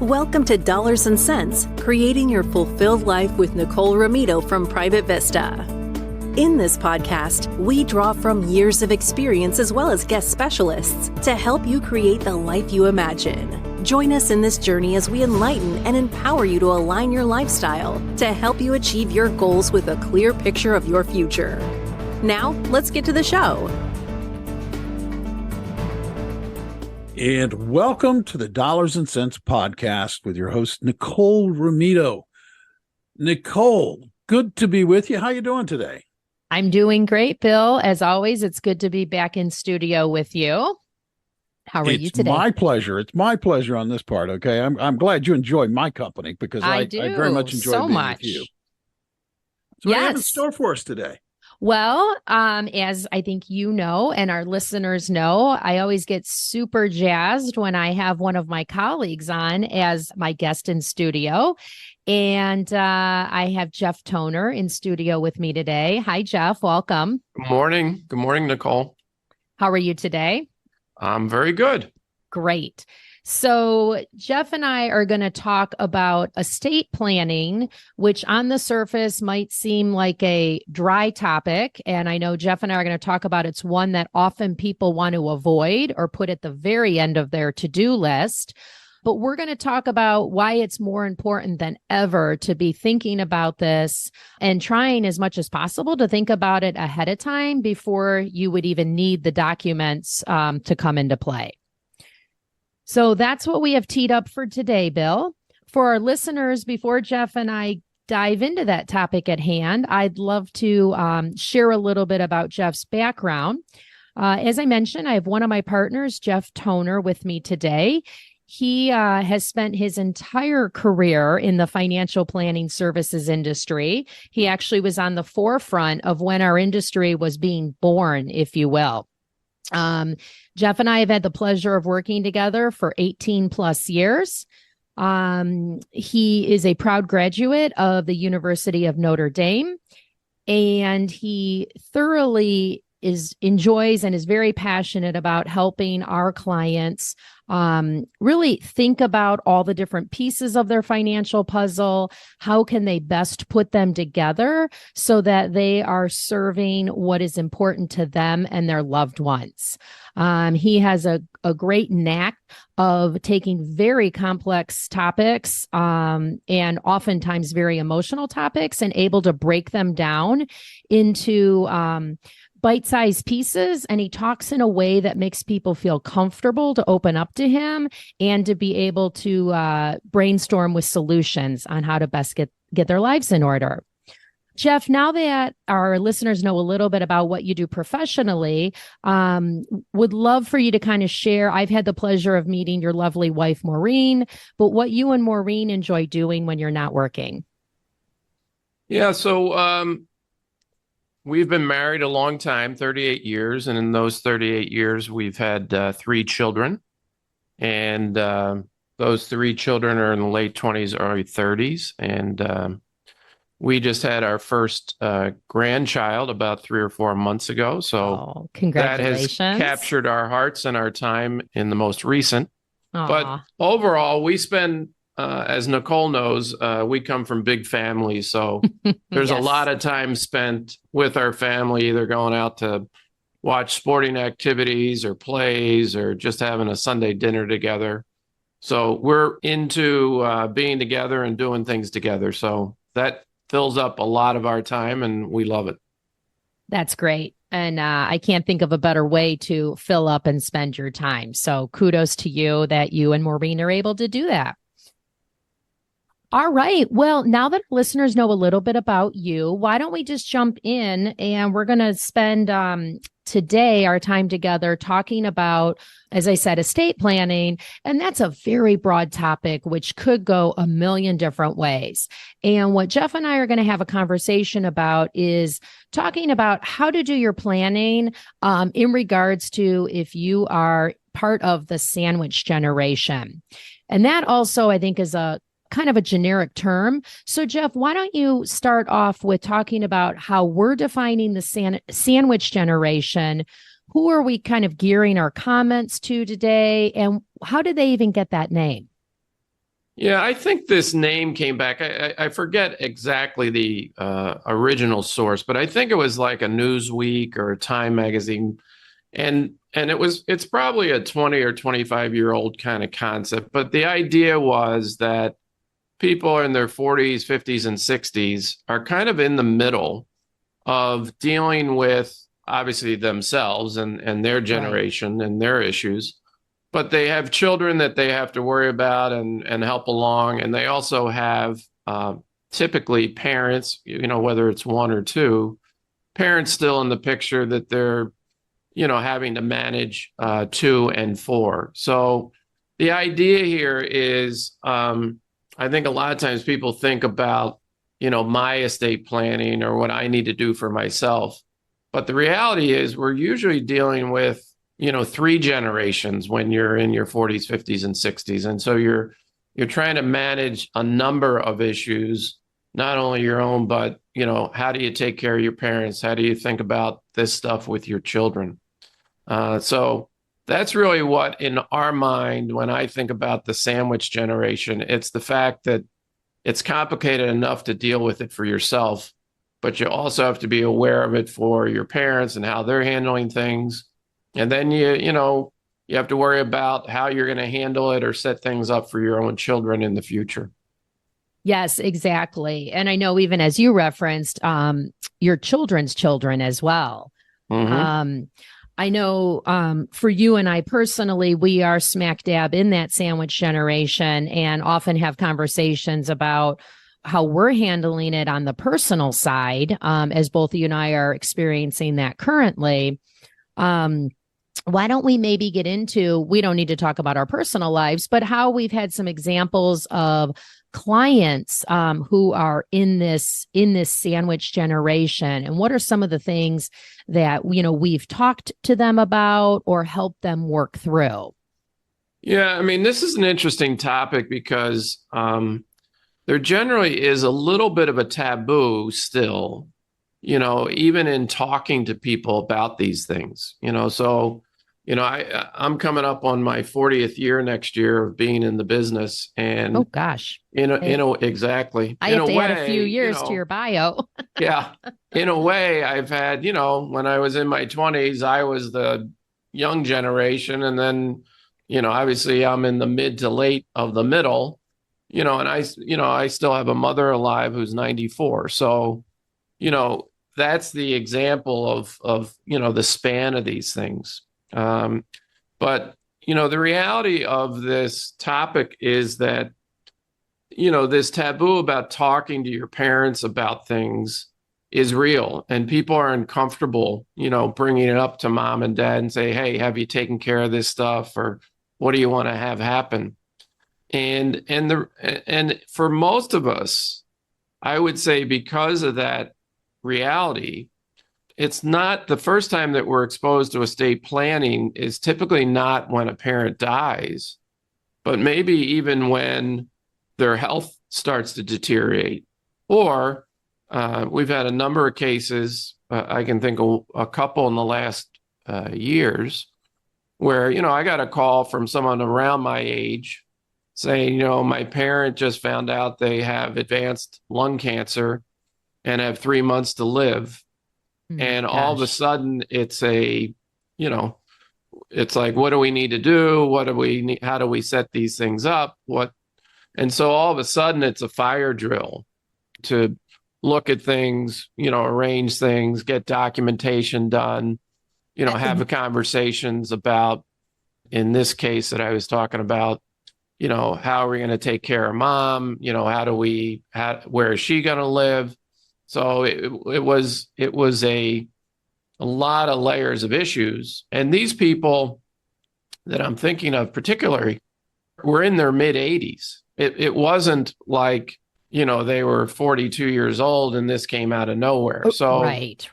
Welcome to Dollars and Cents, Creating Your Fulfilled Life with Nicole Ramito from Private Vista. In this podcast, we draw from years of experience as well as guest specialists to help you create the life you imagine. Join us in this journey as we enlighten and empower you to align your lifestyle to help you achieve your goals with a clear picture of your future. Now, let's get to the show. And welcome to the Dollars and Cents podcast with your host, Nicole Ramito. Nicole, good to be with you. How you doing today? I'm doing great, Bill. As always, it's good to be back in studio with you. How are you today? It's my pleasure. It's my pleasure on this part, okay? I'm glad you enjoy my company because I very much enjoy being with you. So what do you have in store for us today? Well, as I think you know, and our listeners know, I always get super jazzed when I have one of my colleagues on as my guest in studio. And I have Jeff Toner in studio with me today. Hi, Jeff. Welcome. Good morning. Good morning, Nicole. How are you today? I'm very good. Great. So Jeff and I are going to talk about estate planning, which on the surface might seem like a dry topic. And I know Jeff and I are going to talk about it's one that often people want to avoid or put at the very end of their to-do list. But we're going to talk about why it's more important than ever to be thinking about this and trying as much as possible to think about it ahead of time before you would even need the documents to come into play. So that's what we have teed up for today, Bill. For our listeners, before Jeff and I dive into that topic at hand, I'd love to share a little bit about Jeff's background. As I mentioned, I have one of my partners, Jeff Toner, with me today. He has spent his entire career in the financial planning services industry. He actually was on the forefront of when our industry was being born, if you will. Jeff and I have had the pleasure of working together for 18 plus years. He is a proud graduate of the University of Notre Dame, and he thoroughly enjoys and is very passionate about helping our clients really think about all the different pieces of their financial puzzle. How can they best put them together so that they are serving what is important to them and their loved ones? He has a great knack of taking very complex topics and oftentimes very emotional topics and able to break them down into bite-sized pieces, and he talks in a way that makes people feel comfortable to open up to him and to be able to brainstorm with solutions on how to best get their lives in order. Jeff, now that our listeners know a little bit about what you do professionally, would love for you to kind of share. I've had the pleasure of meeting your lovely wife, Maureen, but what you and Maureen enjoy doing when you're not working. Yeah, so we've been married a long time, 38 years. And in those 38 years, we've had 3 children. And those 3 children are in the late 20s, early 30s. And we just had our first grandchild about 3 or 4 months ago. So congratulations. That has captured our hearts and our time in the most recent. Aww. But overall, we spend as Nicole knows, we come from big families, so there's a lot of time spent with our family, either going out to watch sporting activities or plays or just having a Sunday dinner together. So we're into being together and doing things together. So that fills up a lot of our time, and we love it. That's great. And I can't think of a better way to fill up and spend your time. So kudos to you that you and Maureen are able to do that. All right. Well, now that listeners know a little bit about you, why don't we just jump in, and we're going to spend today our time together talking about, as I said, estate planning. And that's a very broad topic, which could go a million different ways. And what Jeff and I are going to have a conversation about is talking about how to do your planning in regards to if you are part of the sandwich generation. And that also, I think, is a kind of a generic term. So Jeff, why don't you start off with talking about how we're defining the sandwich generation? Who are we kind of gearing our comments to today? And how did they even get that name? Yeah, I think this name came back. I forget exactly the original source, but I think it was like a Newsweek or a Time magazine, and it's probably a 20 or 25-year-old kind of concept. But the idea was that people in their 40s, 50s, and 60s are kind of in the middle of dealing with obviously themselves and their generation and their issues, but they have children that they have to worry about and help along. And they also have typically parents, whether it's one or two, parents still in the picture that they're, having to manage 2 and 4. So the idea here is, I think a lot of times people think about, my estate planning or what I need to do for myself. But the reality is we're usually dealing with, 3 generations when you're in your 40s, 50s, and 60s. And so you're trying to manage a number of issues, not only your own, but, how do you take care of your parents? How do you think about this stuff with your children? So that's really what, in our mind, when I think about the sandwich generation, it's the fact that it's complicated enough to deal with it for yourself, but you also have to be aware of it for your parents and how they're handling things. And then you have to worry about how you're going to handle it or set things up for your own children in the future. Yes, exactly. And I know even as you referenced, your children's children as well. Mm-hmm. I know for you and I personally, we are smack dab in that sandwich generation and often have conversations about how we're handling it on the personal side, as both you and I are experiencing that currently. Why don't we maybe get into, we don't need to talk about our personal lives, but how we've had some examples of clients who are in this sandwich generation, and what are some of the things that we've talked to them about or helped them work through? Yeah, I mean, this is an interesting topic because there generally is a little bit of a taboo still, even in talking to people about these things, so I'm coming up on my 40th year next year of being in the business, and oh gosh, exactly. I have to add a few years to your bio. Yeah, in a way, I've had, when I was in my 20s, I was the young generation, and then, obviously, I'm in the mid to late of the middle, and I still have a mother alive who's 94, so that's the example of the span of these things. But, the reality of this topic is that, this taboo about talking to your parents about things is real, and people are uncomfortable, bringing it up to mom and dad and say, hey, have you taken care of this stuff? Or what do you want to have happen? And for most of us, I would say because of that reality, it's not the first time that we're exposed to estate planning is typically not when a parent dies, but maybe even when their health starts to deteriorate. Or we've had a number of cases, I can think of a couple in the last years, where, I got a call from someone around my age saying, my parent just found out they have advanced lung cancer and have 3 months to live. And all of a sudden it's it's like, what do we need to do? What do we need? How do we set these things up? And so all of a sudden it's a fire drill to look at things, arrange things, get documentation done, have conversations about, in this case that I was talking about, how are we going to take care of mom? Where is she going to live? So it was a lot of layers of issues. And these people that I'm thinking of particularly were in their mid 80s. It wasn't like, they were 42 years old and this came out of nowhere. So right.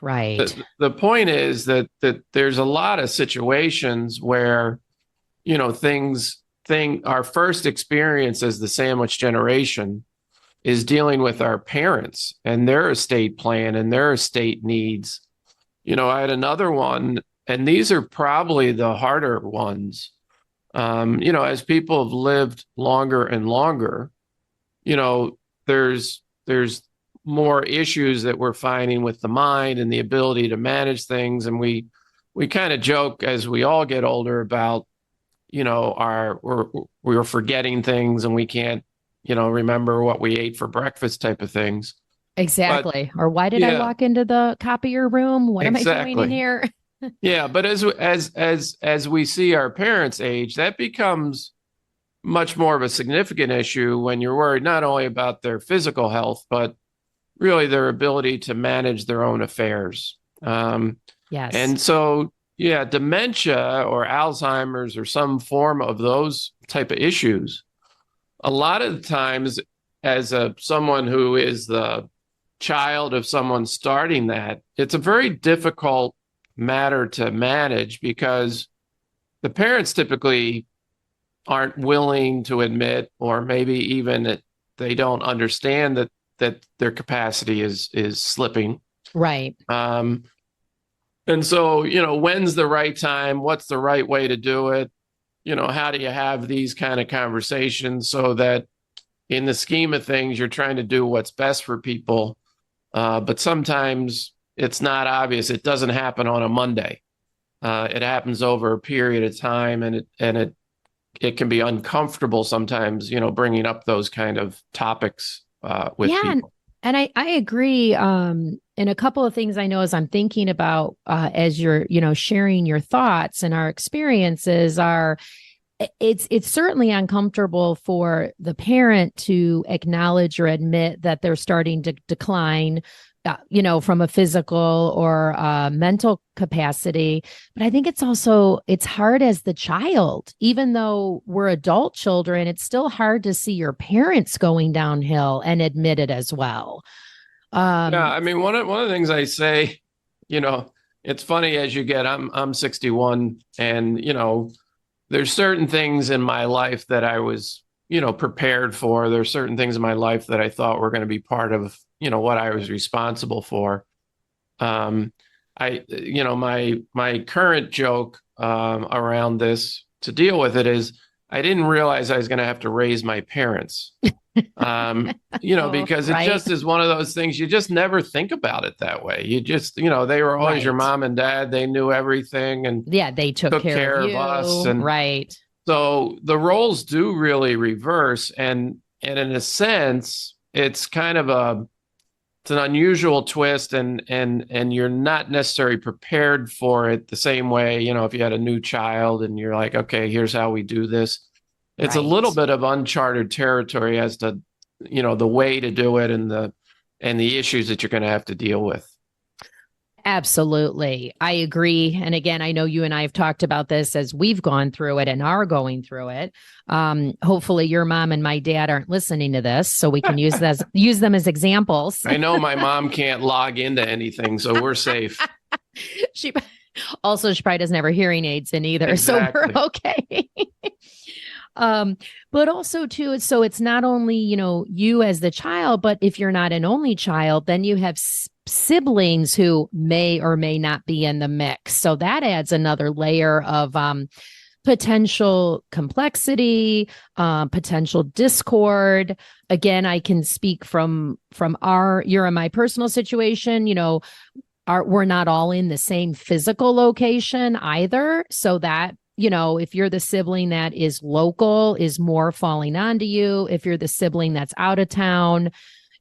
The point is that there's a lot of situations where, our first experience as the sandwich generation is dealing with our parents and their estate plan and their estate needs. I had another one, and these are probably the harder ones, As people have lived longer and longer, there's more issues that we're finding with the mind and the ability to manage things. And we kind of joke as we all get older about, we're forgetting things and we can't, remember what we ate for breakfast type of things. Exactly. Or why did I walk into the copier room? What am I doing in here? Yeah, but as we see our parents age, that becomes much more of a significant issue when you're worried not only about their physical health, but really their ability to manage their own affairs. Yes. And so, dementia or Alzheimer's or some form of those type of issues, a lot of the times as someone who is the child of someone starting that, it's a very difficult matter to manage because the parents typically aren't willing to admit, or maybe even that they don't understand that their capacity is slipping. Right. And so, when's the right time? What's the right way to do it? How do you have these kind of conversations so that in the scheme of things, you're trying to do what's best for people. But sometimes it's not obvious. It doesn't happen on a Monday. It happens over a period of time, and it can be uncomfortable sometimes, bringing up those kind of topics with people. And I agree. And a couple of things I know as I'm thinking about as you're, sharing your thoughts and our experiences are, it's certainly uncomfortable for the parent to acknowledge or admit that they're starting to decline, from a physical or mental capacity. But I think it's hard as the child, even though we're adult children, it's still hard to see your parents going downhill and admit it as well. One of the things I say, it's funny as you get, I'm 61 and, there's certain things in my life that I was, prepared for. There's certain things in my life that I thought were going to be part of, what I was responsible for. My current joke around this to deal with it is I didn't realize I was going to have to raise my parents. Because it just is one of those things you just never think about it that way. You just, they were always your mom and dad. They knew everything, and they took care of us. And so the roles do really reverse, and in a sense, it's kind of it's an unusual twist, and you're not necessarily prepared for it the same way. If you had a new child and you're like, okay, here's how we do this. It's a little bit of uncharted territory as to, the way to do it and the issues that you're going to have to deal with. Absolutely. I agree. And again, I know you and I have talked about this as we've gone through it and are going through it. Hopefully your mom and my dad aren't listening to this, so we can use them as examples. I know my mom can't log into anything, so we're safe. She probably doesn't have her hearing aids in either. Exactly. So we're okay. But also too, so it's not only, you as the child, but if you're not an only child, then you have siblings who may or may not be in the mix. So that adds another layer of potential complexity, potential discord. Again, I can speak from you're in my personal situation, we're not all in the same physical location either. So that, if you're the sibling that is local, is more falling onto you. If you're the sibling that's out of town,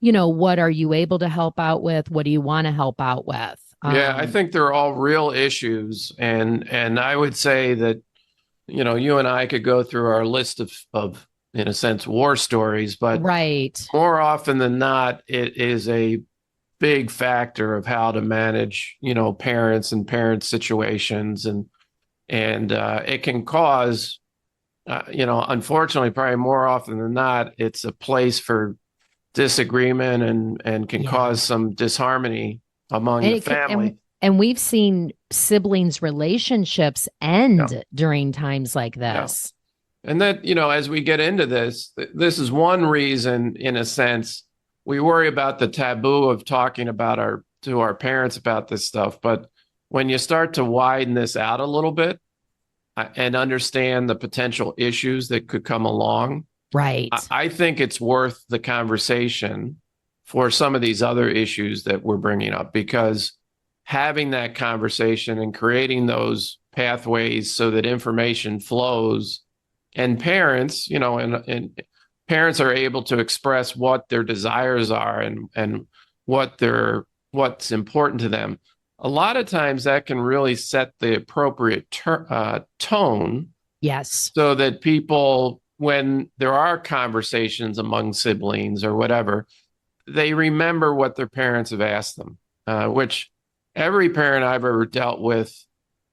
what are you able to help out with? What do you want to help out with? I think they're all real issues. And I would say that, you and I could go through our list of, in a sense, war stories, but more often than not, it is a big factor of how to manage, parents and parent situations. And it can cause, unfortunately, probably more often than not, it's a place for disagreement and can cause some disharmony among the family. And we've seen siblings' relationships end during times like this. Yeah. And that, as we get into this is one reason, in a sense, we worry about the taboo of talking about to our parents about this stuff. But when you start to widen this out a little bit, and understand the potential issues that could come along, Right. I think it's worth the conversation for some of these other issues that we're bringing up, because having that conversation and creating those pathways so that information flows, and parents, and parents are able to express what their desires are and what's important to them. A lot of times that can really set the appropriate tone. Yes. So that people, when there are conversations among siblings or whatever, they remember what their parents have asked them, which every parent I've ever dealt with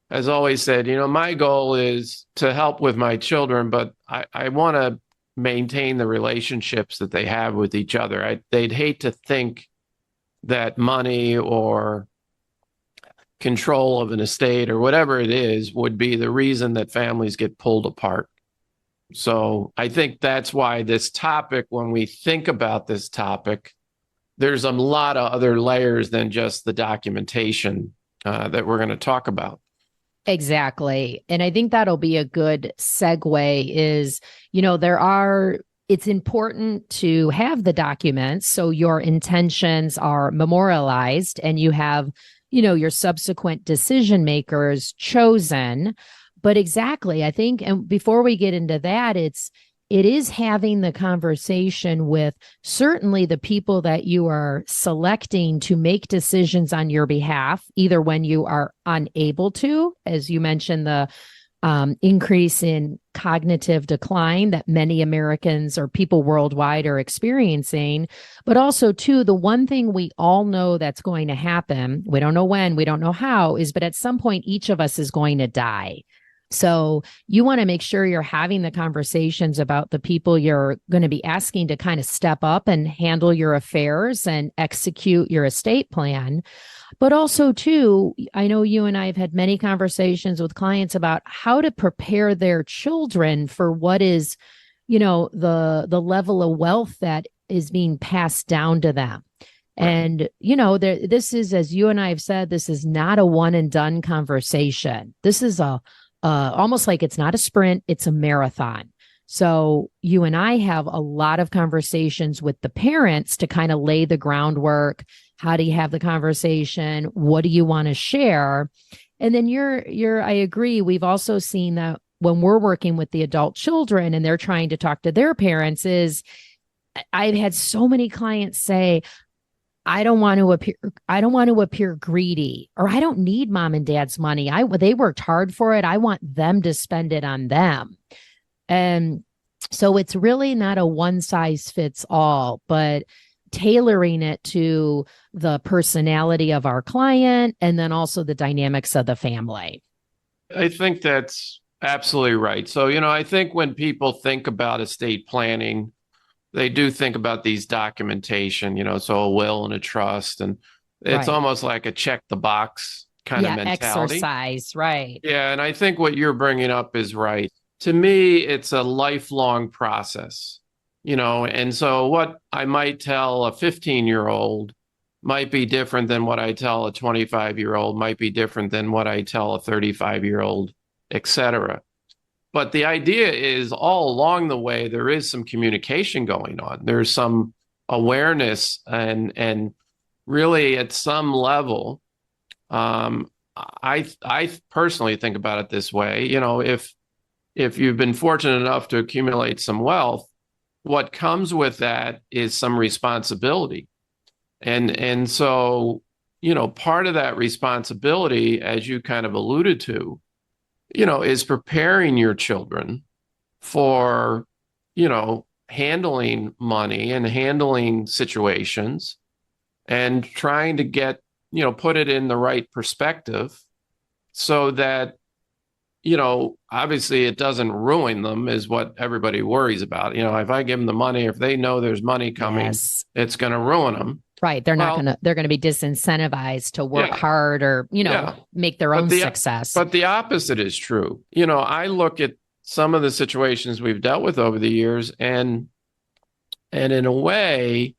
has always said, my goal is to help with my children, but I want to maintain the relationships that they have with each other. They'd hate to think that money or control of an estate or whatever it is would be the reason that families get pulled apart. So I think that's why this topic, when we think about this topic, there's a lot of other layers than just the documentation that we're going to talk about. Exactly. And I think that'll be a good segue is, it's important to have the documents so your intentions are memorialized and you have, your subsequent decision makers chosen. But exactly, I think, and before we get into that, it is having the conversation with certainly the people that you are selecting to make decisions on your behalf, either when you are unable to, as you mentioned, the increase in cognitive decline that many Americans or people worldwide are experiencing, but also too, the one thing we all know that's going to happen, we don't know when, we don't know how, but at some point, each of us is going to die. So you want to make sure you're having the conversations about the people you're going to be asking to kind of step up and handle your affairs and execute your estate plan. But also, too, I know you and I have had many conversations with clients about how to prepare their children for what is, the level of wealth that is being passed down to them. And, this is, as you and I have said, this is not a one and done conversation. This is almost like it's not a sprint, it's a marathon. So you and I have a lot of conversations with the parents to kind of lay the groundwork. How do you have the conversation? What do you want to share? And then I agree. We've also seen that when we're working with the adult children and they're trying to talk to their parents I've had so many clients say, I don't want to appear greedy, or I don't need mom and dad's money. They worked hard for it. I want them to spend it on them. And so it's really not a one size fits all, but tailoring it to the personality of our client and then also the dynamics of the family. I think that's absolutely right. So, I think when people think about estate planning, they do think about these documentation, so a will and a trust, and it's almost like a check the box kind of mentality. Exercise, right. Yeah, and I think what you're bringing up is right. To me, it's a lifelong process, and so what I might tell a 15-year-old might be different than what I tell a 25-year-old, might be different than what I tell a 35-year-old, et cetera. But the idea is all along the way, there is some communication going on. There's some awareness and really at some level, I personally think about it this way. If you've been fortunate enough to accumulate some wealth, what comes with that is some responsibility. And so, part of that responsibility, as you kind of alluded to, is preparing your children for, handling money and handling situations and trying to get, put it in the right perspective so that, obviously it doesn't ruin them is what everybody worries about. If I give them the money, if they know there's money coming, it's going to ruin them. Right. They're going to be disincentivized to work hard or, make their own success. But the opposite is true. I look at some of the situations we've dealt with over the years and in a way,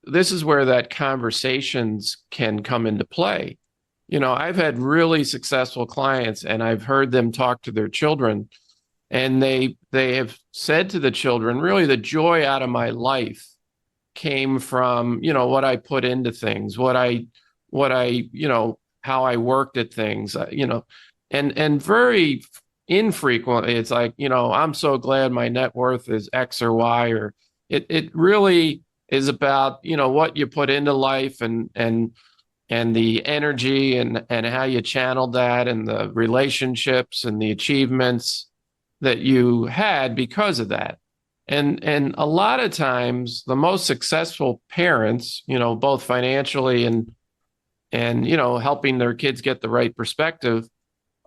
this is where that conversations can come into play. I've had really successful clients, and I've heard them talk to their children, and they have said to the children, really, the joy out of my life came from, what I put into things, what I, how I worked at things, and very infrequently, it's like, I'm so glad my net worth is X or Y, or it really is about, what you put into life and the energy and how you channeled that, and the relationships and the achievements that you had because of that. And a lot of times the most successful parents, both financially and helping their kids get the right perspective,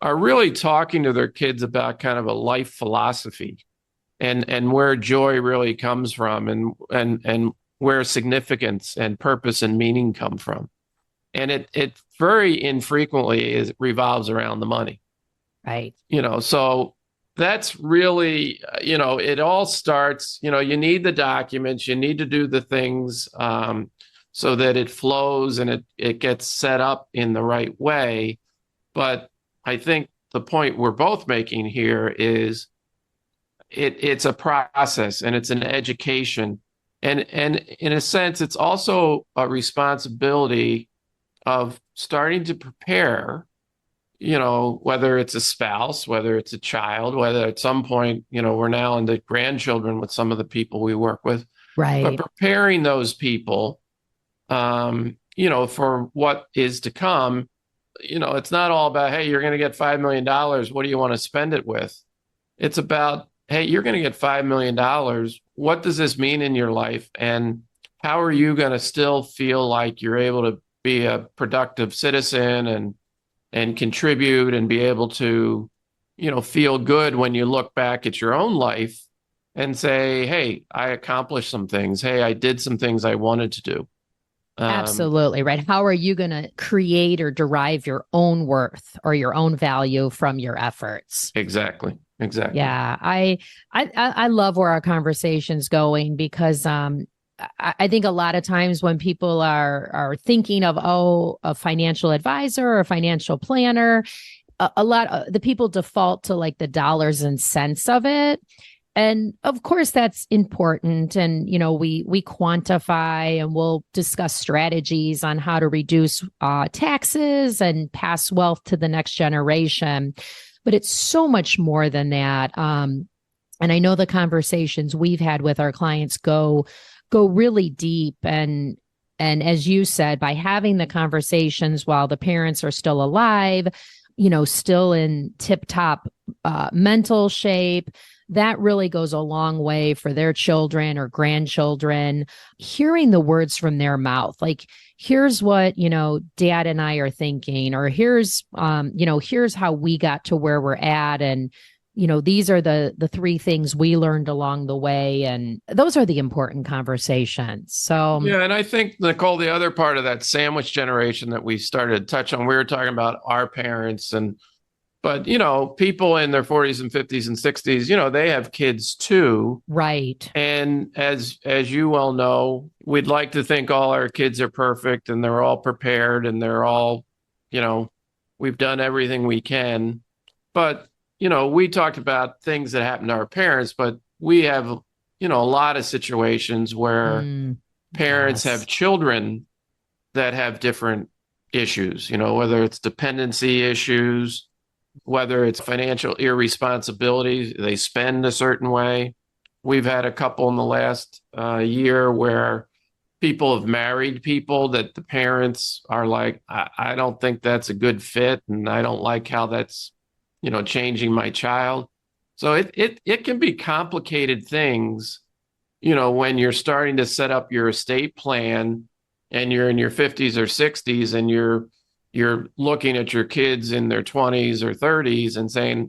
are really talking to their kids about kind of a life philosophy and where joy really comes from, and where significance and purpose and meaning come from. And it very infrequently revolves around the money. Right. So that's really, it all starts, you need the documents, you need to do the things so that it flows and it gets set up in the right way. But I think the point we're both making here is it's a process, and it's an education. And in a sense, it's also a responsibility of starting to prepare, whether it's a spouse, whether it's a child, whether at some point, we're now into grandchildren with some of the people we work with. Right. But preparing those people, for what is to come. It's not all about, hey, you're going to get $5 million. What do you want to spend it with? It's about, hey, you're going to get $5 million. What does this mean in your life? And how are you going to still feel like you're able to be a productive citizen and contribute and be able to, feel good when you look back at your own life and say, hey, I accomplished some things. Hey, I did some things I wanted to do. Absolutely. Right. How are you going to create or derive your own worth or your own value from your efforts? Exactly. Yeah. I love where our conversation's going, because I think a lot of times when people are thinking of, a financial advisor or a financial planner, a lot of the people default to like the dollars and cents of it. And of course, that's important. And, we quantify, and we'll discuss strategies on how to reduce taxes and pass wealth to the next generation. But it's so much more than that. And I know the conversations we've had with our clients go really deep. And as you said, by having the conversations while the parents are still alive, still in tip-top mental shape, that really goes a long way for their children or grandchildren, hearing the words from their mouth. Like, here's what, dad and I are thinking, or here's how we got to where we're at. And, these are the three things we learned along the way. And those are the important conversations. So, yeah. And I think, Nicole, the other part of that sandwich generation that we started to touch on, we were talking about our parents but, people in their 40s and 50s and 60s, they have kids too. Right. And as you well know, we'd like to think all our kids are perfect and they're all prepared and they're all, we've done everything we can. But, we talked about things that happened to our parents, but we have, a lot of situations where parents have children that have different issues, whether it's dependency issues, whether it's financial irresponsibility, they spend a certain way. We've had a couple in the last year where people have married people that the parents are like, I don't think that's a good fit, and I don't like how that's, changing my child. So it can be complicated things, when you're starting to set up your estate plan and you're in your 50s or 60s and you're looking at your kids in their 20s or 30s and saying,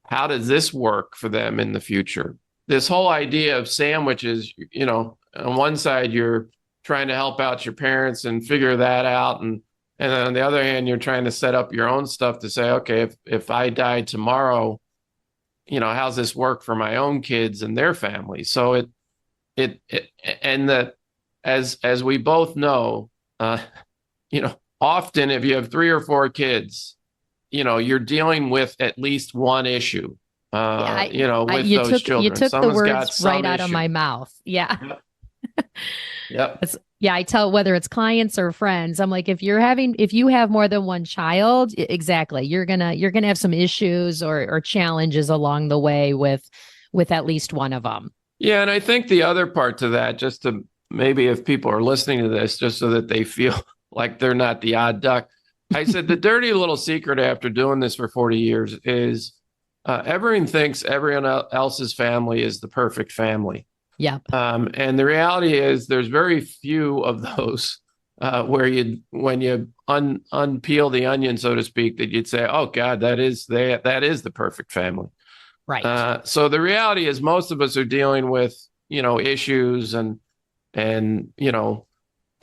how does this work for them in the future? This whole idea of sandwiches, on one side, you're trying to help out your parents and figure that out. And then on the other hand, you're trying to set up your own stuff to say, okay, if I die tomorrow, how's this work for my own kids and their families? So and that, as we both know, often if you have 3 or 4 kids, you're dealing with at least one issue, with those children. You took Someone's the got words some right out of issue. my mouth. Yeah. Yep. Yeah, I tell whether it's clients or friends, I'm like, if you have more than one child, exactly, you're gonna have some issues or challenges along the way with at least one of them. Yeah, and I think the other part to that, just to maybe if people are listening to this, just so that they feel like they're not the odd duck, I said the dirty little secret after doing this for 40 years is everyone thinks everyone else's family is the perfect family. Yeah. And the reality is there's very few of those where when you unpeel the onion, so to speak, that you'd say, oh God, that is the perfect family. Right. So the reality is most of us are dealing with, issues and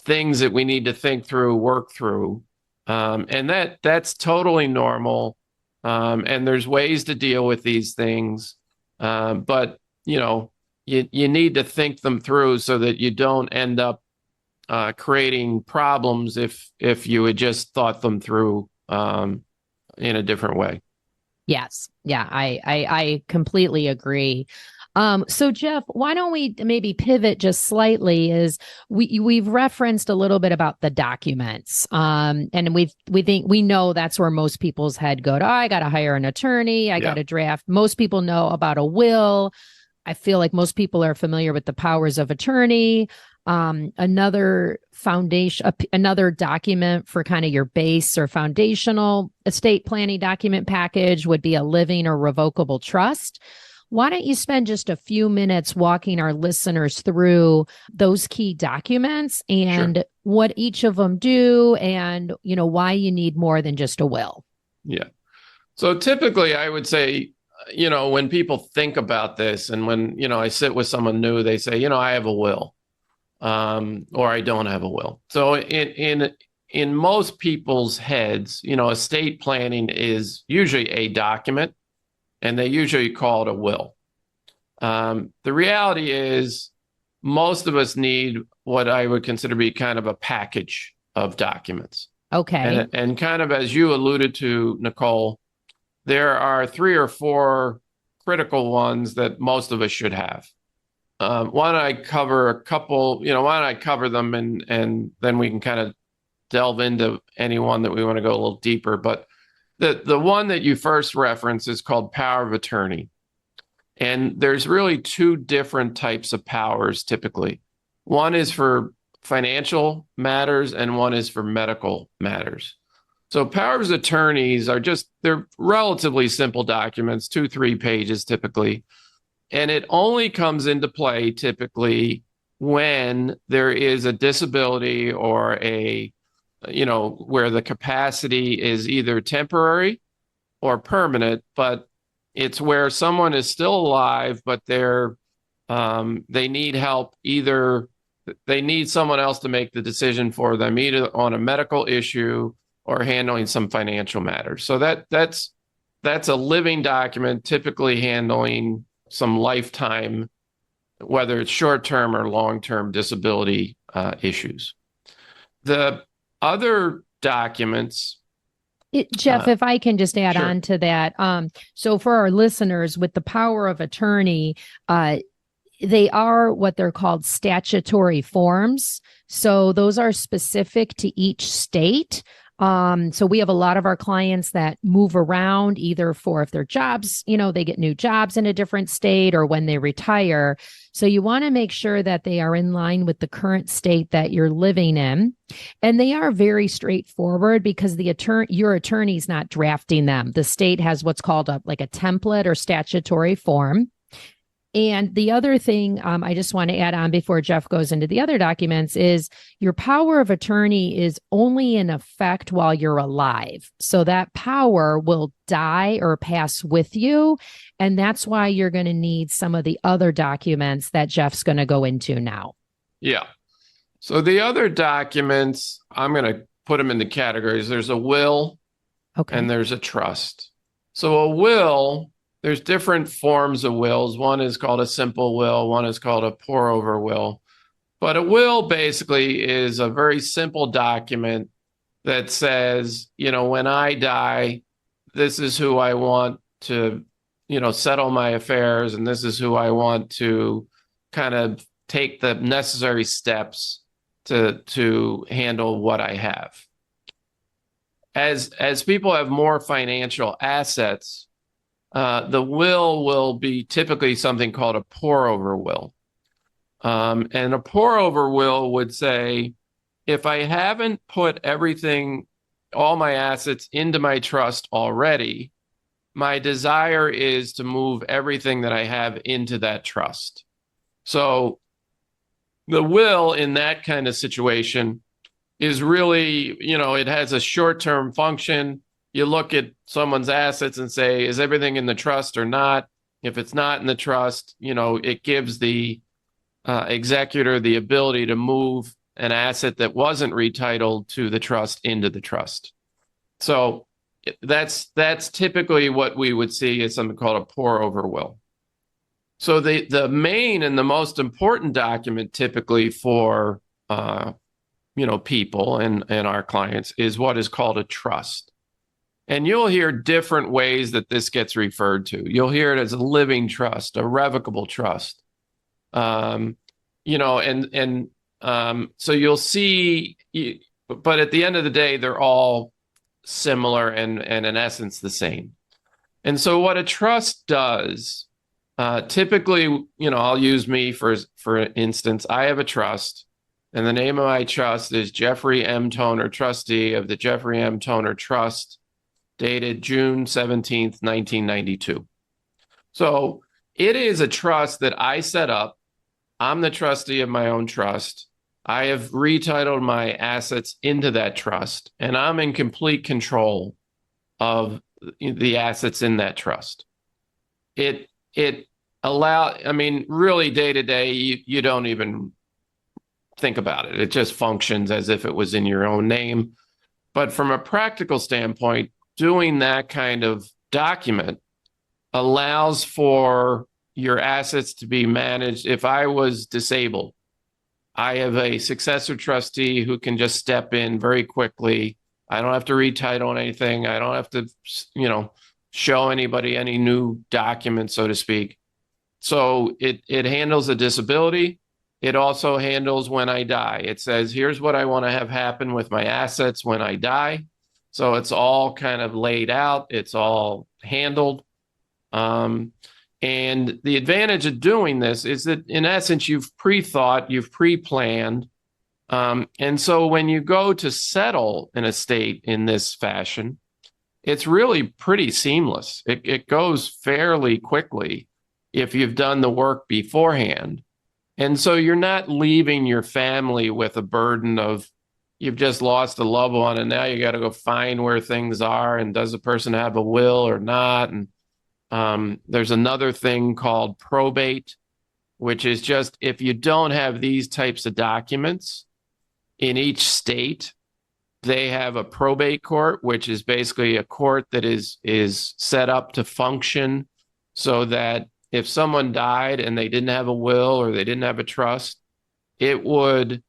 things that we need to think through, work through. And that's totally normal. And there's ways to deal with these things. But, you need to think them through so that you don't end up creating problems if you had just thought them through in a different way. Yes. Yeah, I completely agree. So Jeff, why don't we maybe pivot just slightly? Is we've referenced a little bit about the documents, and we know that's where most people's head go to. Oh, I got to hire an attorney. I got to draft. Most people know about a will. I feel like most people are familiar with the powers of attorney. Another document for kind of your base or foundational estate planning document package would be a living or revocable trust. Why don't you spend just a few minutes walking our listeners through those key documents and what each of them do and, why you need more than just a will? Yeah. So typically I would say, when people think about this and when, I sit with someone new, they say, I have a will, or I don't have a will. So in most people's heads, estate planning is usually a document and they usually call it a will. The reality is most of us need what I would consider to be kind of a package of documents. Okay. And kind of as you alluded to, Nicole, there are 3 or 4 critical ones that most of us should have. Why don't I cover a couple, why don't I cover them and then we can kind of delve into any one that we want to go a little deeper. But the one that you first referenced is called power of attorney. And there's really 2 different types of powers typically. One is for financial matters and one is for medical matters. So powers of attorneys they're relatively simple documents, 2-3 pages typically. And it only comes into play typically when there is a disability or where the capacity is either temporary or permanent, but it's where someone is still alive, but they need help. Either they need someone else to make the decision for them, either on a medical issue or handling some financial matters. So that's a living document, typically handling some lifetime, whether it's short-term or long-term disability issues. The other documents. Jeff, if I can just add sure. on to that. So for our listeners, with the power of attorney, they are what they're called statutory forms. So those are specific to each state. So we have a lot of our clients that move around either for if their jobs, they get new jobs in a different state or when they retire. So you want to make sure that they are in line with the current state that you're living in. And they are very straightforward because your attorney's not drafting them. The state has what's called a template or statutory form. And the other thing I just want to add on before Jeff goes into the other documents is your power of attorney is only in effect while you're alive. So that power will die or pass with you. And that's why you're going to need some of the other documents that Jeff's going to go into now. Yeah. So the other documents, I'm going to put them into categories. There's a will, and there's a trust. So a will, there's different forms of wills. One is called a simple will. One is called a pour-over will. But a will basically is a very simple document that says, when I die, this is who I want to, settle my affairs, and this is who I want to kind of take the necessary steps to handle what I have. As people have more financial assets, the will be typically something called a pour-over will. And a pour-over will would say, if I haven't put all my assets into my trust already, my desire is to move everything that I have into that trust. So the will in that kind of situation is really, it has a short-term function. You look at someone's assets and say, is everything in the trust or not? If it's not in the trust, it gives the executor the ability to move an asset that wasn't retitled to the trust into the trust. So that's typically what we would see as something called a pour-over will. So the main and the most important document typically for people and our clients is what is called a trust. And you'll hear different ways that this gets referred to. You'll hear it as a living trust, a revocable trust. So you'll see, but at the end of the day, they're all similar and in essence the same. And so what a trust does, typically, I'll use me for instance. I have a trust, and the name of my trust is Jeffrey M. Toner, trustee of the Jeffrey M. Toner Trust, dated June 17th, 1992. So it is a trust that I set up. I'm the trustee of my own trust. I have retitled my assets into that trust, and I'm in complete control of the assets in that trust. It really day to day, you don't even think about it. It just functions as if it was in your own name. But from a practical standpoint, doing that kind of document allows for your assets to be managed. If I was disabled, I have a successor trustee who can just step in very quickly. I don't have to retitle anything. I don't have to, show anybody any new documents, so to speak. So it handles a disability. It also handles when I die. It says, here's what I want to have happen with my assets when I die. So it's all kind of laid out. It's all handled. And the advantage of doing this is that, in essence, you've pre-thought, you've pre-planned. And so when you go to settle an estate in this fashion, it's really pretty seamless. It goes fairly quickly if you've done the work beforehand. And so you're not leaving your family with a burden of, you've just lost a loved one and now you got to go find where things are, and does the person have a will or not? And there's another thing called probate, which is just, if you don't have these types of documents in each state, they have a probate court, which is basically a court that is set up to function so that if someone died and they didn't have a will or they didn't have a trust, it would,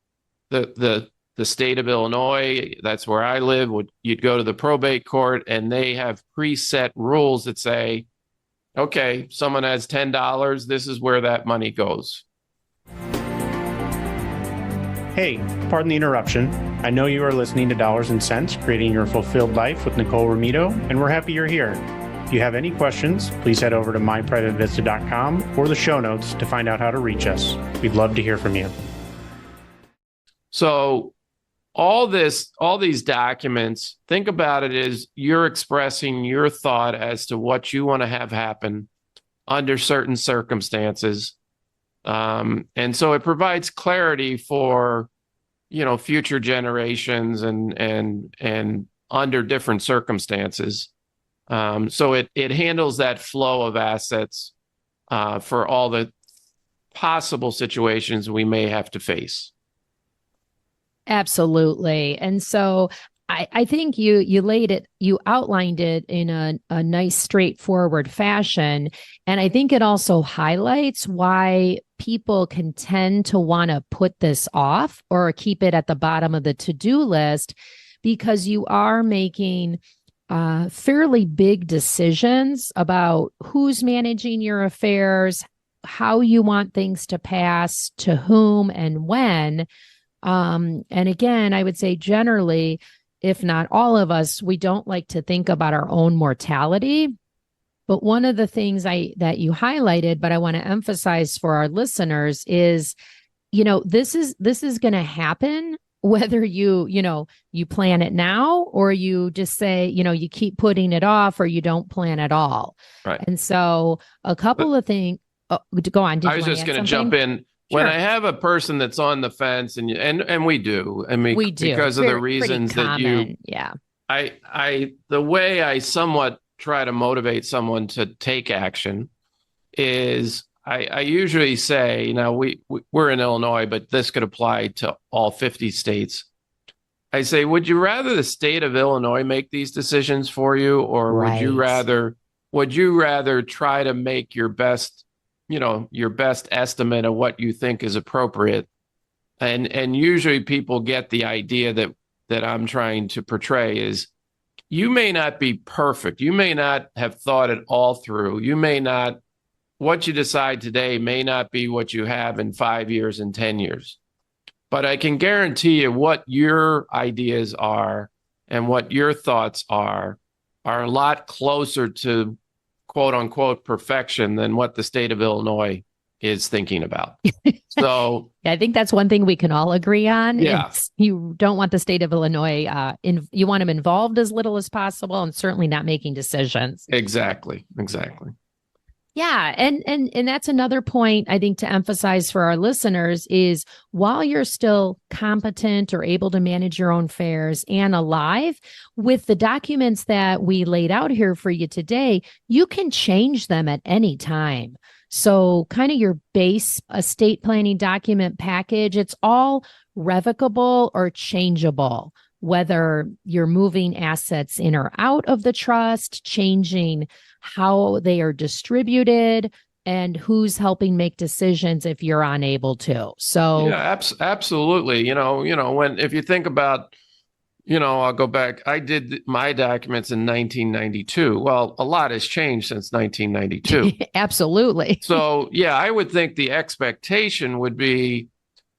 the state of Illinois, that's where I live, you'd go to the probate court, and they have preset rules that say, okay, someone has $10, this is where that money goes. Hey, pardon the interruption. I know you are listening to Dollars and Cents, Creating Your Fulfilled Life with Nicole Romito, and we're happy you're here. If you have any questions, please head over to myprivatevista.com or the show notes to find out how to reach us. We'd love to hear from you. So all these documents, think about it as you're expressing your thought as to what you want to have happen under certain circumstances. And so it provides clarity for, future generations and under different circumstances. So it handles that flow of assets for all the possible situations we may have to face. Absolutely. And so I think you outlined it in a nice, straightforward fashion. And I think it also highlights why people can tend to want to put this off or keep it at the bottom of the to-do list, because you are making fairly big decisions about who's managing your affairs, how you want things to pass, to whom and when. And again, I would say generally, if not all of us, we don't like to think about our own mortality. But one of the things that you highlighted, but I want to emphasize for our listeners is, this is going to happen whether you plan it now or you just say, you keep putting it off or you don't plan at all. Right. And so a couple of things, go on. I was just going to jump in. Sure. When I have a person that's on the fence and we do, we do because of the reasons that the way I somewhat try to motivate someone to take action is I usually say, now we're in Illinois, but this could apply to all 50 states. I say, would you rather the state of Illinois make these decisions for you, or would you rather try to make your best estimate of what you think is appropriate? And usually people get the idea that I'm trying to portray is, you may not be perfect. You may not have thought it all through. What you decide today may not be what you have in 5 years and 10 years. But I can guarantee you what your ideas are and what your thoughts are a lot closer to quote unquote perfection than what the state of Illinois is thinking about. So I think that's one thing we can all agree on. Yeah. You don't want the state of Illinois, you want them involved as little as possible and certainly not making decisions. Exactly. Yeah. And that's another point I think to emphasize for our listeners is while you're still competent or able to manage your own affairs and alive, with the documents that we laid out here for you today, you can change them at any time. So kind of your base estate planning document package, it's all revocable or changeable, whether you're moving assets in or out of the trust, changing how they are distributed, and who's helping make decisions if you're unable to. So yeah, absolutely. If you think about, I'll go back. I did my documents in 1992. Well, a lot has changed since 1992. Absolutely. So yeah, I would think the expectation would be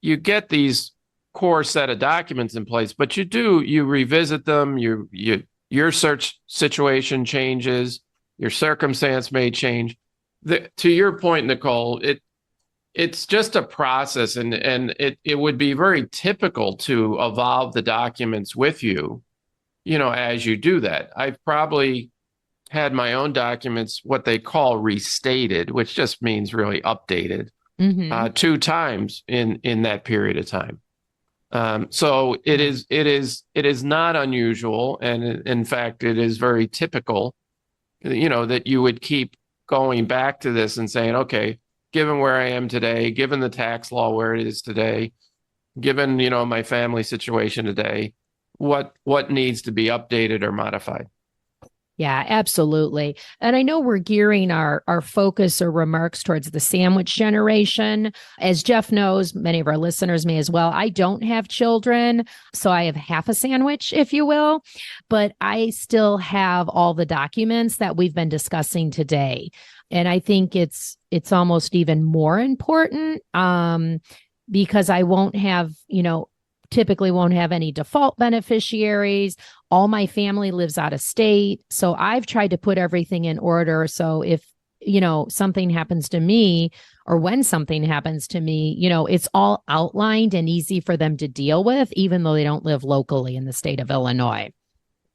you get these core set of documents in place, but you revisit them. Your search situation changes. Your circumstance may change. To your point, Nicole, it's just a process, and it would be very typical to evolve the documents with you, as you do that. I've probably had my own documents, what they call restated, which just means really updated, 2 times in that period of time. So it is not unusual, and in fact, it is very typical, that you would keep going back to this and saying, okay, given where I am today, given the tax law where it is today, given, my family situation today, what needs to be updated or modified? Yeah, absolutely. And I know we're gearing our focus or remarks towards the sandwich generation. As Jeff knows, many of our listeners may as well. I don't have children, so I have half a sandwich, if you will, but I still have all the documents that we've been discussing today. And I think it's almost even more important because I won't have, typically won't have any default beneficiaries. All my family lives out of state. So I've tried to put everything in order. So if, something happens to me or when something happens to me, it's all outlined and easy for them to deal with, even though they don't live locally in the state of Illinois.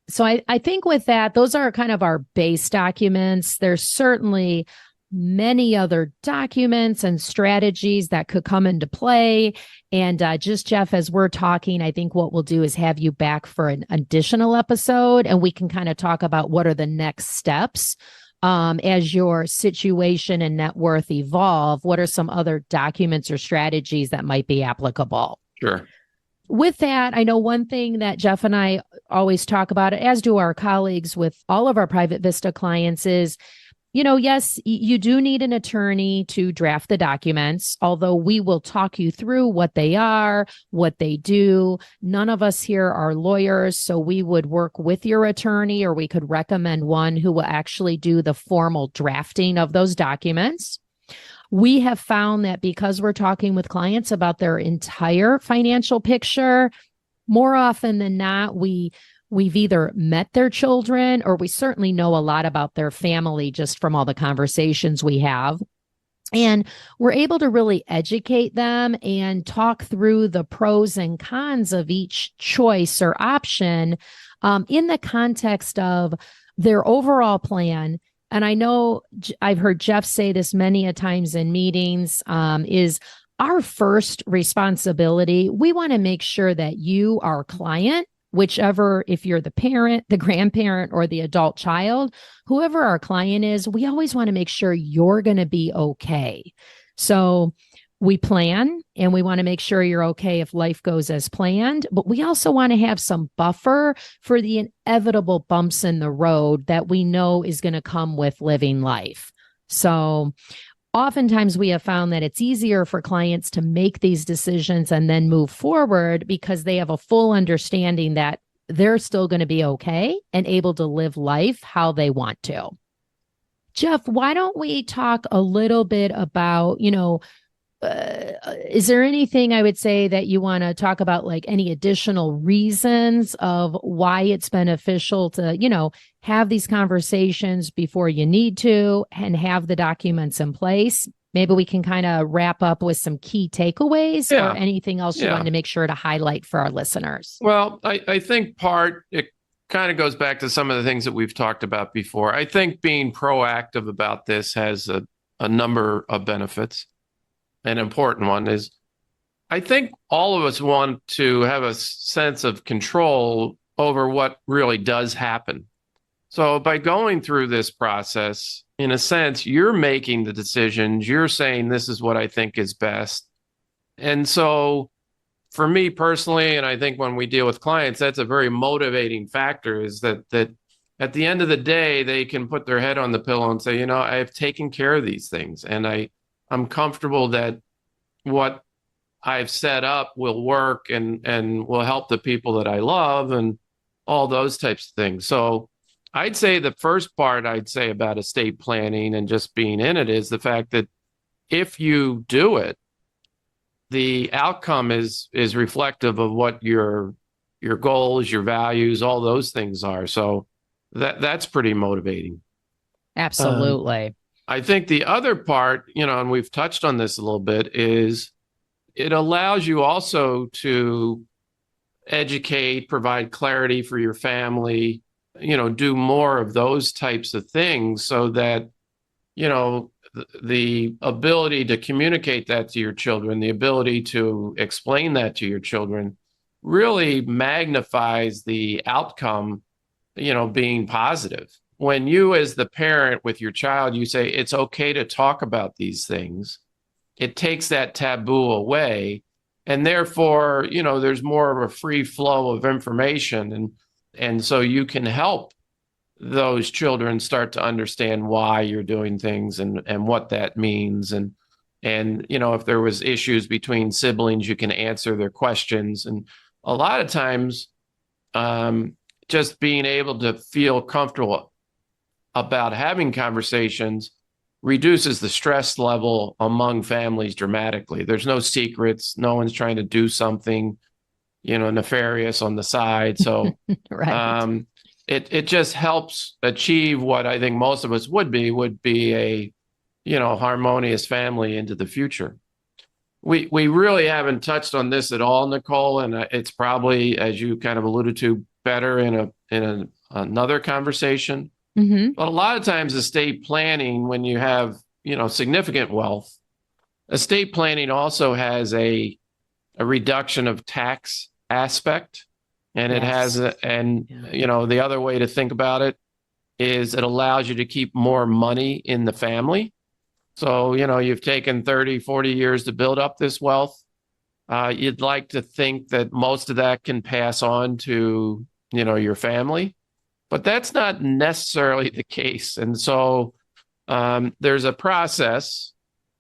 So I think with that, those are kind of our base documents. There's certainly many other documents and strategies that could come into play. And just Jeff, as we're talking, I think what we'll do is have you back for an additional episode, and we can kind of talk about what are the next steps as your situation and net worth evolve. What are some other documents or strategies that might be applicable? Sure. With that, I know one thing that Jeff and I always talk about, as do our colleagues with all of our Private Vista clients, is yes, you do need an attorney to draft the documents, although we will talk you through what they are, what they do. None of us here are lawyers, so we would work with your attorney, or we could recommend one who will actually do the formal drafting of those documents. We have found that because we're talking with clients about their entire financial picture, more often than not, we've either met their children, or we certainly know a lot about their family just from all the conversations we have. And we're able to really educate them and talk through the pros and cons of each choice or option in the context of their overall plan. And I know I've heard Jeff say this many a times in meetings, is our first responsibility. We want to make sure that you, our client, whichever, if you're the parent, the grandparent, or the adult child, whoever our client is, we always want to make sure you're going to be okay. So we plan, and we want to make sure you're okay if life goes as planned, but we also want to have some buffer for the inevitable bumps in the road that we know is going to come with living life. So oftentimes we have found that it's easier for clients to make these decisions and then move forward because they have a full understanding that they're still going to be okay and able to live life how they want to. Jeff, why don't we talk a little bit about, is there anything I would say that you want to talk about, like any additional reasons of why it's beneficial to, have these conversations before you need to and have the documents in place? Maybe we can kind of wrap up with some key takeaways or anything else you wanted to make sure to highlight for our listeners. Well, I think it kind of goes back to some of the things that we've talked about before. I think being proactive about this has a number of benefits. An important one is, I think all of us want to have a sense of control over what really does happen. So by going through this process, in a sense, you're making the decisions. You're saying, this is what I think is best. And so for me personally, and I think when we deal with clients, that's a very motivating factor, is that at the end of the day, they can put their head on the pillow and say, I've taken care of these things, and I'm comfortable that what I've set up will work and will help the people that I love and all those types of things. So I'd say the first part about estate planning and just being in it is the fact that if you do it, the outcome is reflective of what your goals, your values, all those things are. So that's pretty motivating. Absolutely. I think the other part, and we've touched on this a little bit, is it allows you also to educate, provide clarity for your family, do more of those types of things so that, the ability to communicate that to your children, the ability to explain that to your children really magnifies the outcome, being positive. When you, as the parent with your child, you say, it's okay to talk about these things, it takes that taboo away. And therefore, there's more of a free flow of information. And so you can help those children start to understand why you're doing things and what that means. And if there was issues between siblings, you can answer their questions. And a lot of times, just being able to feel comfortable about having conversations reduces the stress level among families dramatically. There's no secrets. No one's trying to do something, nefarious on the side. So right. It just helps achieve what I think most of us would be a, harmonious family into the future. We really haven't touched on this at all, Nicole, and it's probably, as you kind of alluded to, better in another conversation. Mm-hmm. But a lot of times estate planning, when you have, significant wealth, estate planning also has a reduction of tax aspect. And it has, the other way to think about it is it allows you to keep more money in the family. So, you've taken 30, 40 years to build up this wealth. You'd like to think that most of that can pass on to, your family, but that's not necessarily the case. And so there's a process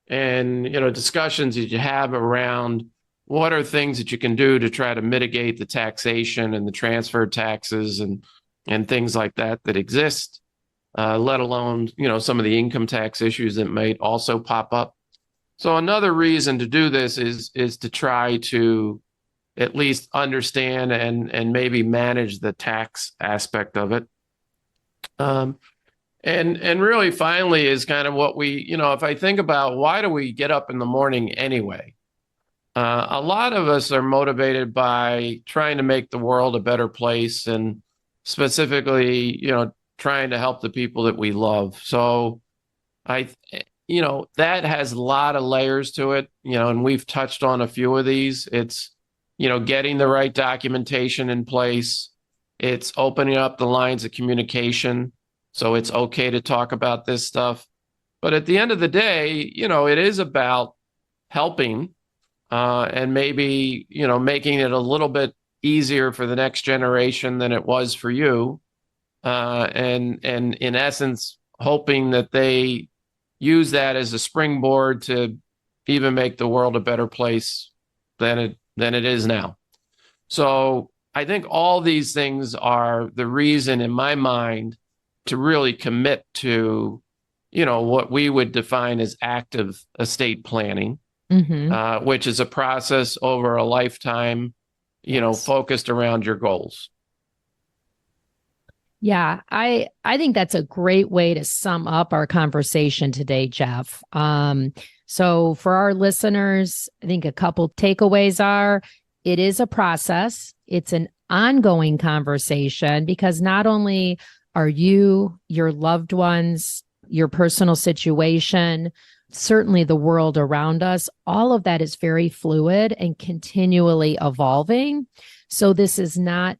and, discussions that you have around what are things that you can do to try to mitigate the taxation and the transfer taxes and things like that exist, let alone, some of the income tax issues that might also pop up. So another reason to do this is to try to at least understand and maybe manage the tax aspect of it. And really finally is kind of what we, if I think about why do we get up in the morning anyway? A lot of us are motivated by trying to make the world a better place and specifically, trying to help the people that we love. So that has a lot of layers to it, and we've touched on a few of these. It's, getting the right documentation in place. It's opening up the lines of communication. So it's okay to talk about this stuff. But at the end of the day, it is about helping and maybe, making it a little bit easier for the next generation than it was for you. And in essence, hoping that they use that as a springboard to even make the world a better place than it is now. So I think all these things are the reason in my mind to really commit to, what we would define as active estate planning, which is a process over a lifetime, focused around your goals. Yeah, I think that's a great way to sum up our conversation today, Jeff. So for our listeners, I think a couple takeaways are it is a process. It's an ongoing conversation because not only are you, your loved ones, your personal situation, certainly the world around us, all of that is very fluid and continually evolving. So this is not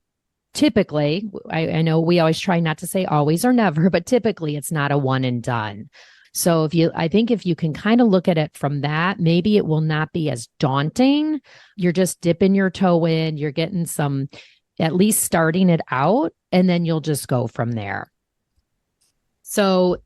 typically, I know we always try not to say always or never, but typically it's not a one and done. So I think if you can kind of look at it from that, maybe it will not be as daunting. You're just dipping your toe in, you're getting some, at least starting it out, and then you'll just go from there. So,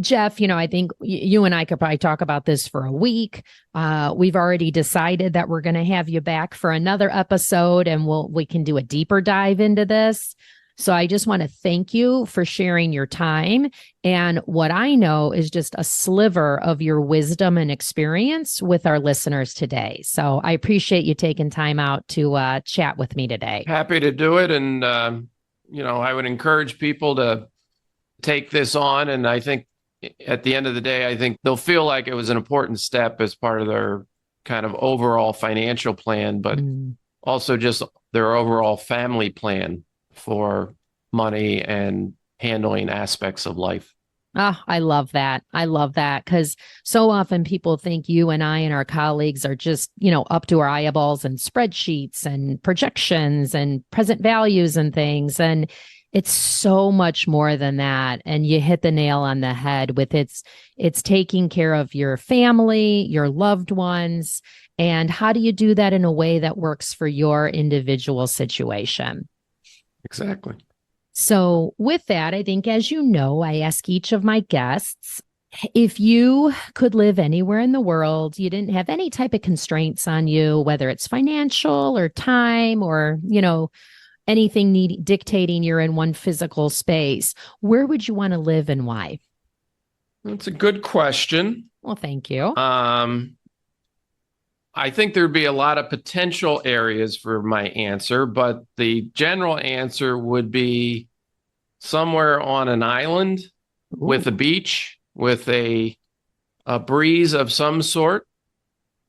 Jeff, I think you and I could probably talk about this for a week. We've already decided that we're going to have you back for another episode and we can do a deeper dive into this. So I just want to thank you for sharing your time. And what I know is just a sliver of your wisdom and experience with our listeners today. So I appreciate you taking time out to chat with me today. Happy to do it. And, I would encourage people to take this on. And I think at the end of the day, I think they'll feel like it was an important step as part of their kind of overall financial plan, but also just their overall family plan for money and handling aspects of life. Oh, I love that. I love that because so often people think you and I and our colleagues are just, up to our eyeballs and spreadsheets and projections and present values and things. And it's so much more than that. And you hit the nail on the head with it's taking care of your family, your loved ones. And how do you do that in a way that works for your individual situation? Exactly. So with that, I think, as you know, I ask each of my guests, if you could live anywhere in the world, you didn't have any type of constraints on you, whether it's financial or time or, anything dictating you're in one physical space, where would you want to live and why? That's a good question. Well, thank you. I think there'd be a lot of potential areas for my answer, but the general answer would be somewhere on an island with a beach, with a breeze of some sort,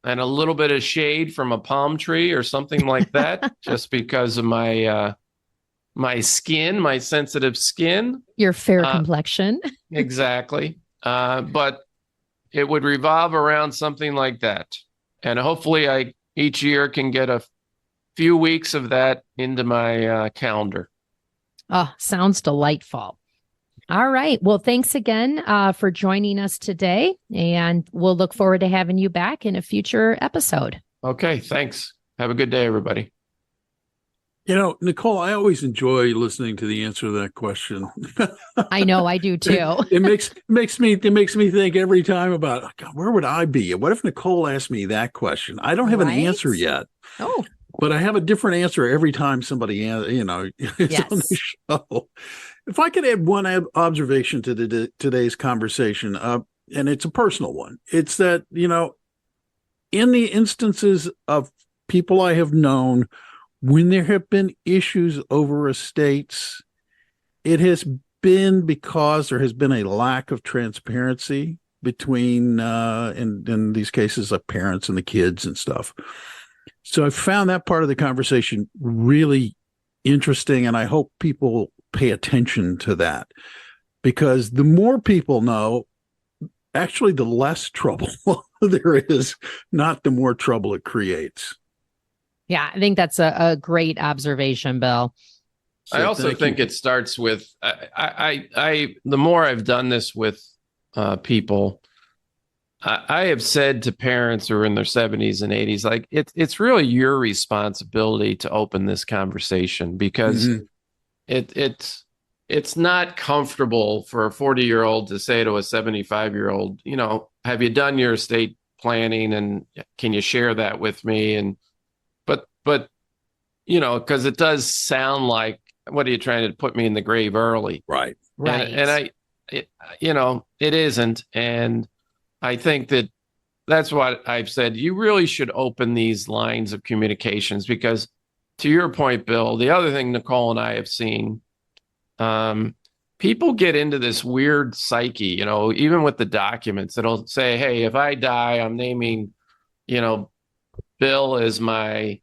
and a little bit of shade from a palm tree or something like that, just because of my skin, my sensitive skin. Your fair complexion. Exactly. But it would revolve around something like that. And hopefully I each year can get a few weeks of that into my calendar. Oh, sounds delightful. All right. Well, thanks again for joining us today. And we'll look forward to having you back in a future episode. Okay. Thanks. Have a good day, everybody. Nicole, I always enjoy listening to the answer to that question. I know, I do too. It makes me think every time about, God, where would I be? What if Nicole asked me that question? I don't have an answer yet. Oh, but I have a different answer every time somebody, is on the show. If I could add one observation to today's conversation, and it's a personal one, it's that, in the instances of people I have known, when there have been issues over estates, it has been because there has been a lack of transparency between, in these cases, like parents and the kids and stuff. So I found that part of the conversation really interesting, and I hope people pay attention to that, because the more people know, actually, the less trouble there is, not the more trouble it creates. Yeah, I think that's a great observation, Bill. So I also think it starts with, the more I've done this with people, I have said to parents who are in their 70s and 80s, like, it's really your responsibility to open this conversation, because it's not comfortable for a 40-year-old to say to a 75-year-old, have you done your estate planning, and can you share that with me? But because it does sound like, what are you trying to put me in the grave early? Right. And it isn't. And I think that's what I've said. You really should open these lines of communications, because, to your point, Bill, the other thing Nicole and I have seen, people get into this weird psyche, even with the documents. It'll say, hey, if I die, I'm naming, Bill as my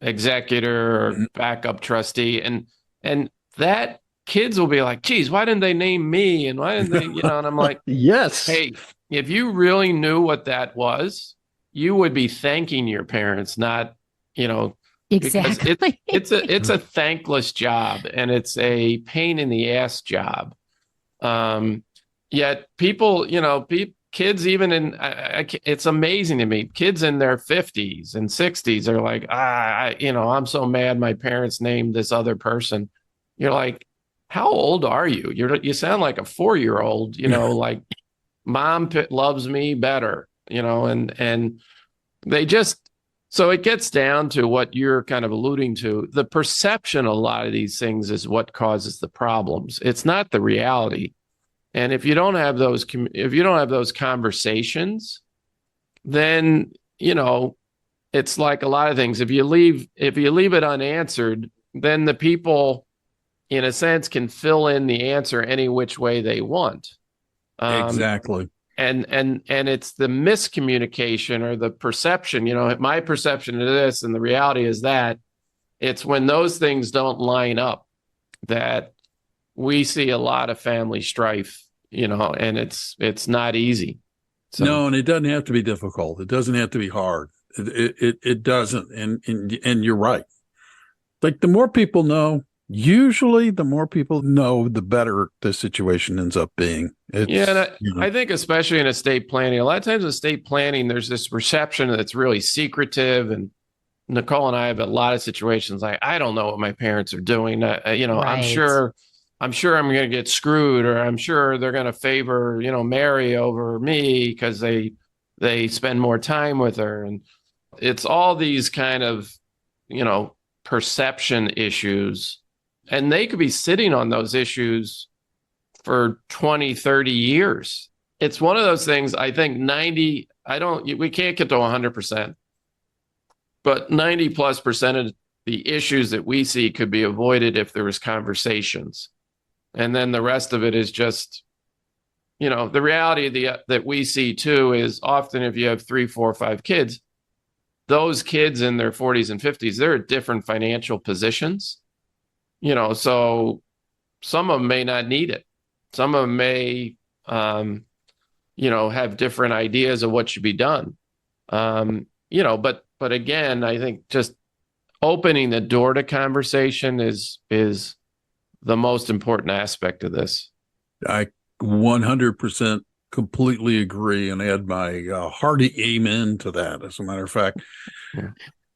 executor or backup trustee. And that kids will be like, geez, why didn't they name me? And why didn't they, and I'm like, yes. Hey, if you really knew what that was, you would be thanking your parents, not, exactly. Because it's a thankless job, and it's a pain in the ass job. Yet people, kids, even it's amazing to me. Kids in their 50s and 60s are like, I'm so mad my parents named this other person. You're like, how old are you? You sound like a 4-year-old, like, mom loves me better, and they just, so it gets down to what you're kind of alluding to. The perception of a lot of these things is what causes the problems. It's not the reality. And if you don't have those conversations, then, it's like a lot of things. If you leave it unanswered, then the people, in a sense, can fill in the answer any which way they want. Exactly. And it's the miscommunication or the perception, my perception of this and the reality is that. It's when those things don't line up that we see a lot of family strife, and it's not easy. So. No, and it doesn't have to be difficult. It doesn't have to be hard. It doesn't. And you're right. Like, the more people know, usually the more people know, the better the situation ends up being. I think especially in estate planning, a lot of times in estate planning, there's this perception that's really secretive. And Nicole and I have a lot of situations like, I don't know what my parents are doing. Right. I'm sure I'm going to get screwed, or I'm sure they're going to favor, Mary over me because they spend more time with her. And it's all these kind of, perception issues. And they could be sitting on those issues for 20, 30 years. It's one of those things, I think we can't get to 100%, but 90+% of the issues that we see could be avoided if there was conversations. And then the rest of it is just, the reality that we see too is often if you have 3, 4, 5 kids, those kids in their 40s and 50s, they're at different financial positions. So some of them may not need it. Some of them may, have different ideas of what should be done. But again, I think just opening the door to conversation is the most important aspect of this. I 100% completely agree and add my hearty amen to that. As a matter of fact,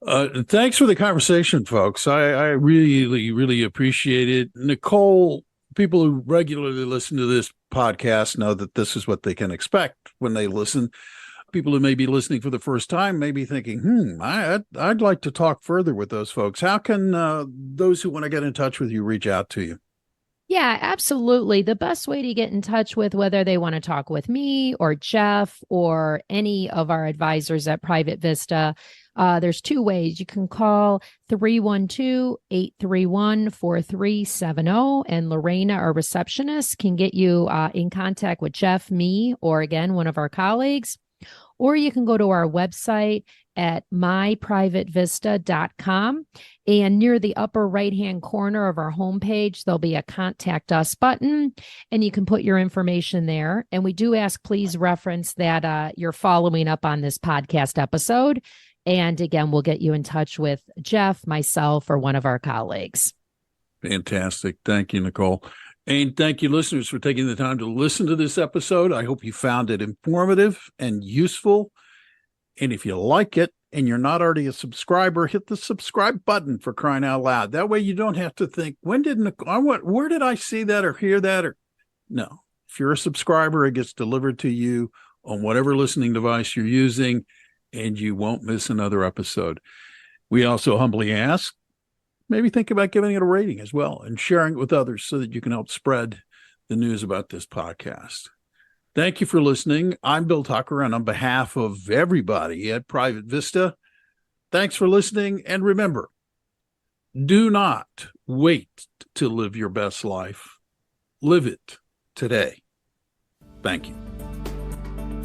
Thanks for the conversation, folks. I really, really appreciate it. Nicole, people who regularly listen to this podcast know that this is what they can expect when they listen. People who may be listening for the first time may be thinking, I'd like to talk further with those folks. How can those who want to get in touch with you reach out to you? Yeah, absolutely. The best way to get in touch with whether they want to talk with me or Jeff or any of our advisors at Private Vista, there's two ways. You can call 312-831-4370, and Lorena, our receptionist, can get you in contact with Jeff, me, or again, one of our colleagues. Or you can go to our website at myprivatevista.com. And near the upper right-hand corner of our homepage, there'll be a Contact Us button, and you can put your information there. And we do ask, please reference that you're following up on this podcast episode. And again, we'll get you in touch with Jeff, myself, or one of our colleagues. Fantastic. Thank you, Nicole. And thank you, listeners, for taking the time to listen to this episode. I hope you found it informative and useful. And if you like it and you're not already a subscriber, hit the subscribe button, for crying out loud. That way you don't have to think, where did I see that or hear that? Or no, if you're a subscriber, it gets delivered to you on whatever listening device you're using, and you won't miss another episode. We also humbly ask, maybe think about giving it a rating as well and sharing it with others so that you can help spread the news about this podcast. Thank you for listening. I'm Bill Tucker, and on behalf of everybody at Private Vista, thanks for listening. And remember, do not wait to live your best life. Live it today. Thank you.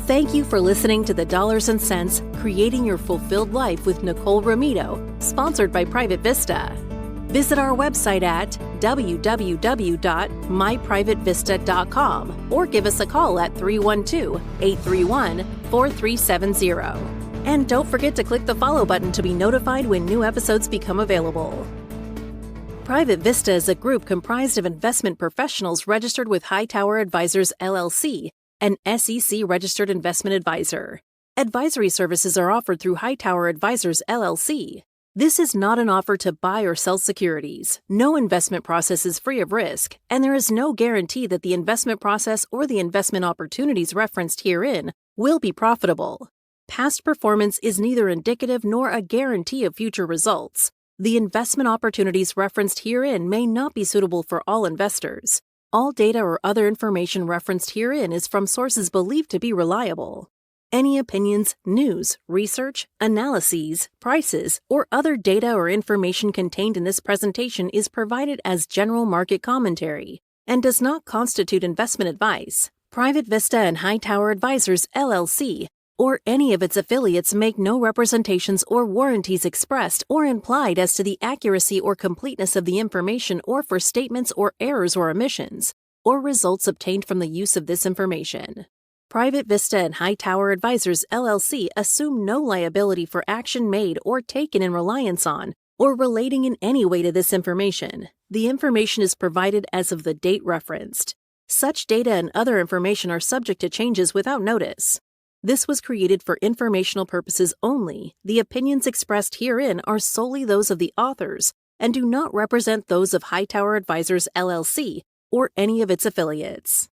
Thank you for listening to the Dollars and Cents, Creating Your Fulfilled Life with Nicole Ramito, sponsored by Private Vista. Visit our website at www.myprivatevista.com or give us a call at 312-831-4370. And don't forget to click the follow button to be notified when new episodes become available. Private Vista is a group comprised of investment professionals registered with Hightower Advisors, LLC, an SEC-registered investment advisor. Advisory services are offered through Hightower Advisors, LLC. This is not an offer to buy or sell securities. No investment process is free of risk, and there is no guarantee that the investment process or the investment opportunities referenced herein will be profitable. Past performance is neither indicative nor a guarantee of future results. The investment opportunities referenced herein may not be suitable for all investors. All data or other information referenced herein is from sources believed to be reliable. Any opinions, news, research, analyses, prices, or other data or information contained in this presentation is provided as general market commentary and does not constitute investment advice. Private Vista and Hightower Advisors, LLC, or any of its affiliates make no representations or warranties expressed or implied as to the accuracy or completeness of the information or for statements or errors or omissions, or results obtained from the use of this information. Private Vista and Hightower Advisors, LLC assume no liability for action made or taken in reliance on or relating in any way to this information. The information is provided as of the date referenced. Such data and other information are subject to changes without notice. This was created for informational purposes only. The opinions expressed herein are solely those of the authors and do not represent those of Hightower Advisors, LLC, or any of its affiliates.